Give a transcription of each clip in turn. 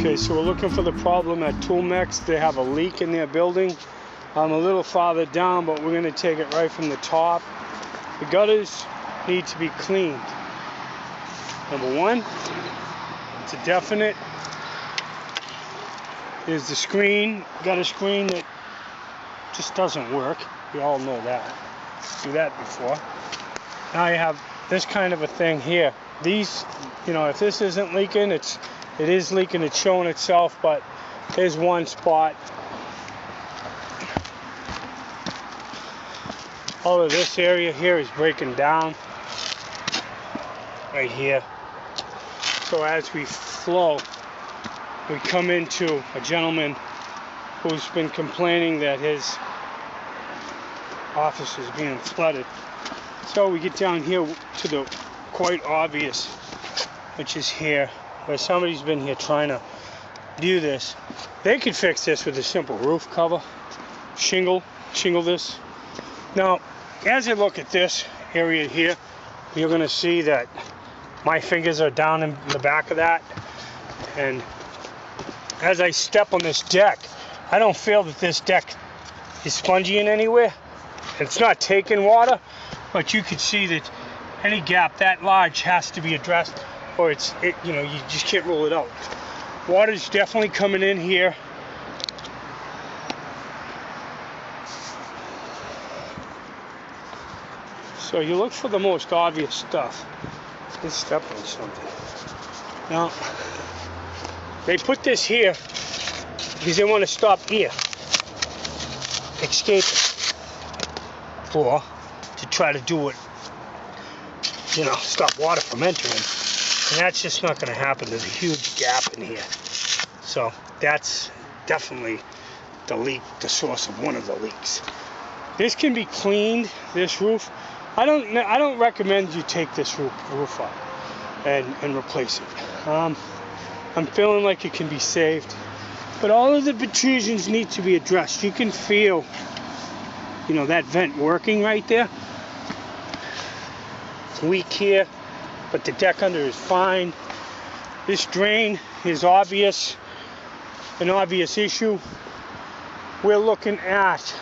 Okay, so we're looking for the problem at Toolmex. They have a leak in their building. I'm a little farther down, but we're going to take it right from the top. The gutters need to be cleaned. Number one, it's a definite. There's the screen, gutter screen that just doesn't work. We all know that. Do that before. Now you have this kind of a thing here. These, if this isn't leaking, it is leaking, it's showing itself, but there's one spot. All of this area here is breaking down right here. So as we flow, we come into a gentleman who's been complaining that his office is being flooded. So we get down here to the quite obvious, which is here, where somebody's been here trying to do this. They could fix this with a simple roof cover, shingle this. Now, as I look at this area here, you're going to see that my fingers are down in the back of that, and as I step on this deck, I don't feel that this deck is spongy in anywhere. It's not taking water, but you could see that any gap that large has to be addressed, or you just can't roll it out. Water's definitely coming in here. So you look for the most obvious stuff. Let's step on something. Now, they put this here because they want to stop air escaping, or to try to do it, stop water from entering. And that's just not going to happen. There's a huge gap in here. So that's definitely the leak, the source of one of the leaks. This can be cleaned, this roof. I don't recommend you take this roof up and replace it. I'm feeling like it can be saved. But all of the protrusions need to be addressed. You can feel, that vent working right there. It's weak here, but the deck under is fine. This drain is an obvious issue. We're looking at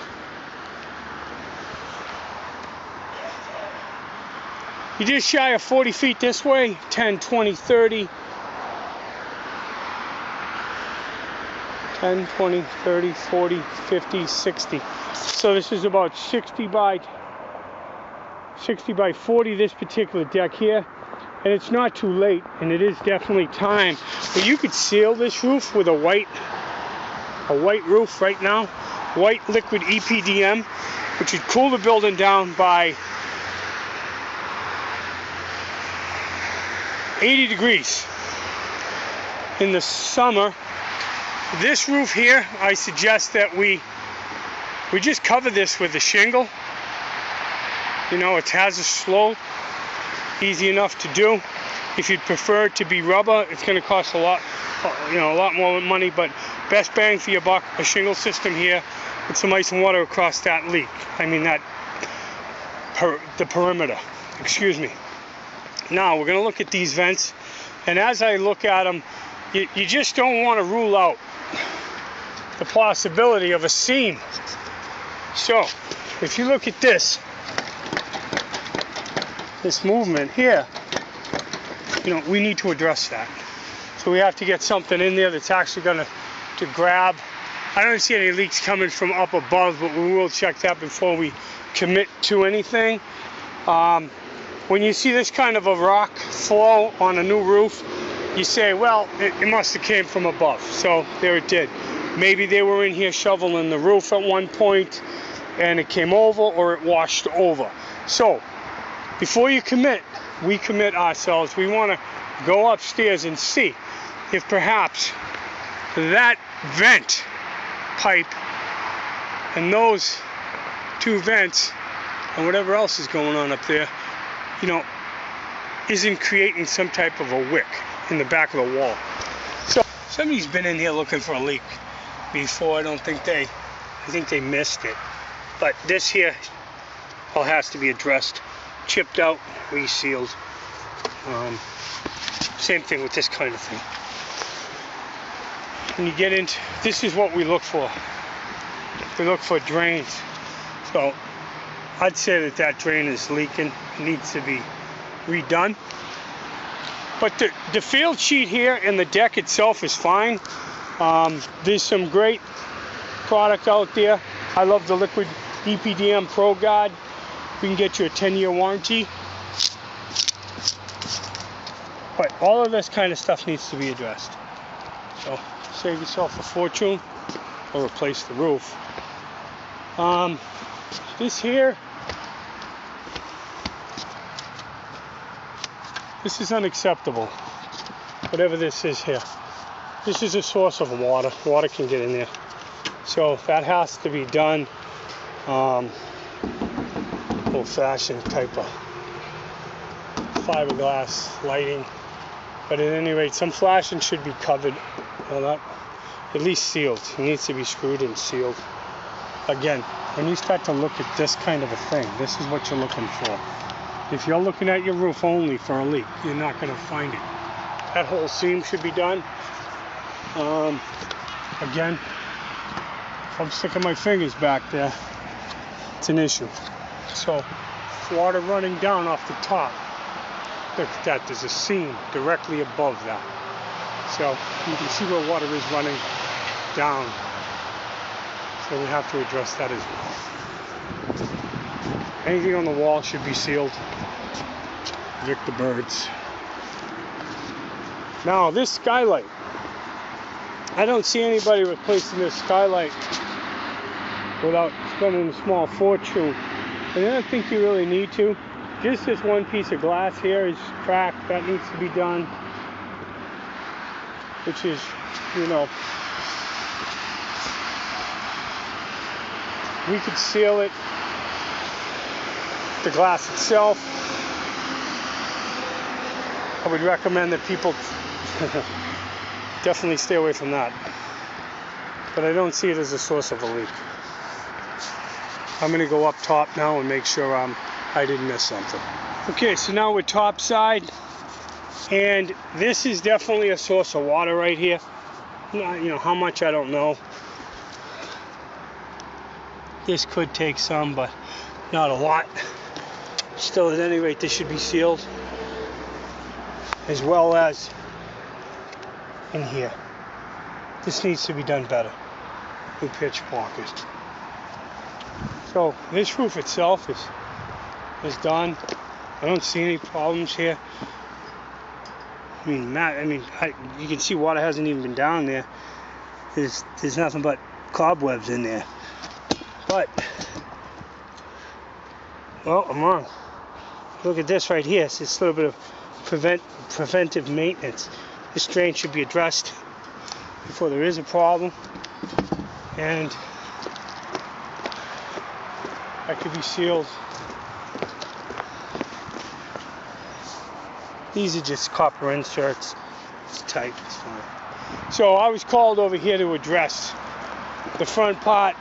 you just shy of 40 feet this way, 10, 20, 30. 10, 20, 30, 40, 50, 60. So this is about 60 by 40, this particular deck here. And it's not too late, and it is definitely time. But you could seal this roof with a white roof right now. White liquid EPDM, which would cool the building down by 80 degrees. In the summer, this roof here, I suggest that we just cover this with a shingle. It has a slope, easy enough to do. If you'd prefer it to be rubber, it's going to cost a lot more money, but best bang for your buck, a shingle system here with some ice and water across that leak. The perimeter, excuse me. Now we're going to look at these vents, and as I look at them, you just don't want to rule out the possibility of a seam. So if you look at this movement here, we need to address that. So we have to get something in there that's actually going to grab. I don't see any leaks coming from up above, but we will check that before we commit to anything. When you see this kind of a rock flow on a new roof, you say, well, it must have came from above. So there it did. Maybe they were in here shoveling the roof at one point and it came over, or it washed over. So before you commit, we commit ourselves. We want to go upstairs and see if perhaps that vent pipe and those two vents and whatever else is going on up there, isn't creating some type of a wick in the back of the wall. So somebody's been in here looking for a leak before. I think they missed it. But this here all has to be addressed, chipped out, resealed. Same thing with this kind of thing. when you get into, this is what we look for. We look for drains. So I'd say that that drain is leaking. It needs to be redone. But the field sheet here and the deck itself is fine. There's some great product out there. I love the Liquid EPDM Pro Guard. We can get you a 10-year warranty. But all of this kind of stuff needs to be addressed. So save yourself a fortune or replace the roof. This here, this is unacceptable. Whatever this is here. This is a source of water. Water can get in there. So that has to be done old-fashioned type of fiberglass lighting. But at any rate, some flashing should be covered. Well, not, at least sealed. It needs to be screwed and sealed. Again, when you start to look at this kind of a thing, this is what you're looking for. If you're looking at your roof only for a leak, you're not going to find it. That whole seam should be done. Again, if I'm sticking my fingers back there, it's an issue. So, water running down off the top. Look at that, there's a seam directly above that. So, you can see where water is running down. So we have to address that as well. Anything on the wall should be sealed. Evict the birds. Now, this skylight. I don't see anybody replacing this skylight without spending a small fortune. And I don't think you really need to. Just this one piece of glass here is cracked. That needs to be done. Which is, you know, we could seal it. The glass itself, I would recommend that people definitely stay away from that. But I don't see it as a source of a leak. I'm going to go up top now and make sure I didn't miss something. Okay, so now we're top side, and this is definitely a source of water right here. You know how much, I don't know. This could take some, but not a lot. Still, at any rate, this should be sealed, as well as in here. This needs to be done better. New pitch blockers. So this roof itself is done. I don't see any problems here. I mean, you can see water hasn't even been down there. There's nothing but cobwebs in there. But, well, I'm wrong. Look at this right here. It's this little bit of preventive maintenance. This drain should be addressed before there is a problem. And that could be sealed. These are just copper inserts. It's tight, it's fine. So I was called over here to address the front part.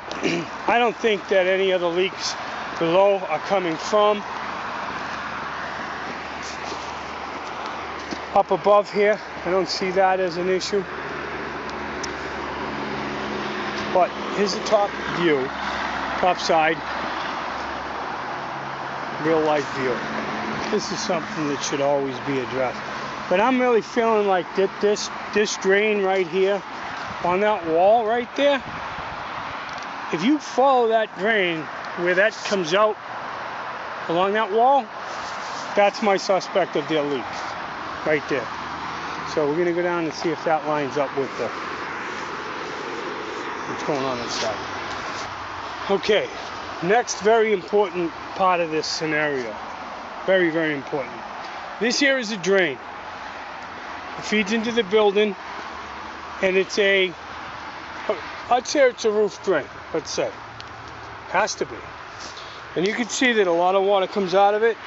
I don't think that any other leaks below are coming from up above here. I don't see that as an issue. But here's the top view, top side, real life view. This is something that should always be addressed. But I'm really feeling like this drain right here on that wall right there, if you follow that drain where that comes out along that wall, that's my suspect of their leak right there. So we're going to go down and see if that lines up with what's going on inside. Okay, next very important part of this scenario. Very, very important. This here is a drain. It feeds into the building, and it's I'd say it's a roof drain, let's say. Has to be. And you can see that a lot of water comes out of it,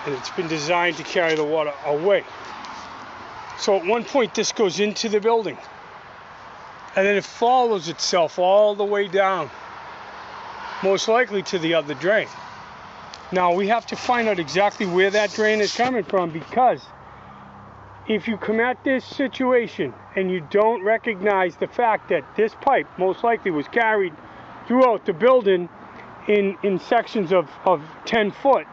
and it's been designed to carry the water away. So at one point this goes into the building, and then it follows itself all the way down, most likely to the other drain. Now we have to find out exactly where that drain is coming from, because if you come at this situation and you don't recognize the fact that this pipe most likely was carried throughout the building in sections of 10 foot,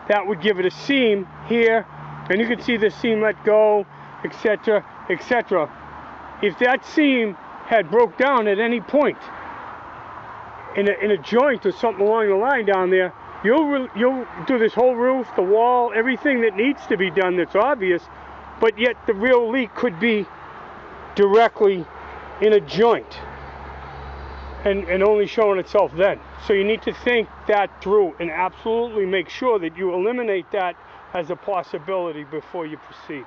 that would give it a seam here, and you can see the seam let go, etc., etc. If that seam had broke down at any point in a joint or something along the line down there, you'll do this whole roof, the wall, everything that needs to be done that's obvious, but yet the real leak could be directly in a joint and only showing itself then. So you need to think that through and absolutely make sure that you eliminate that as a possibility before you proceed.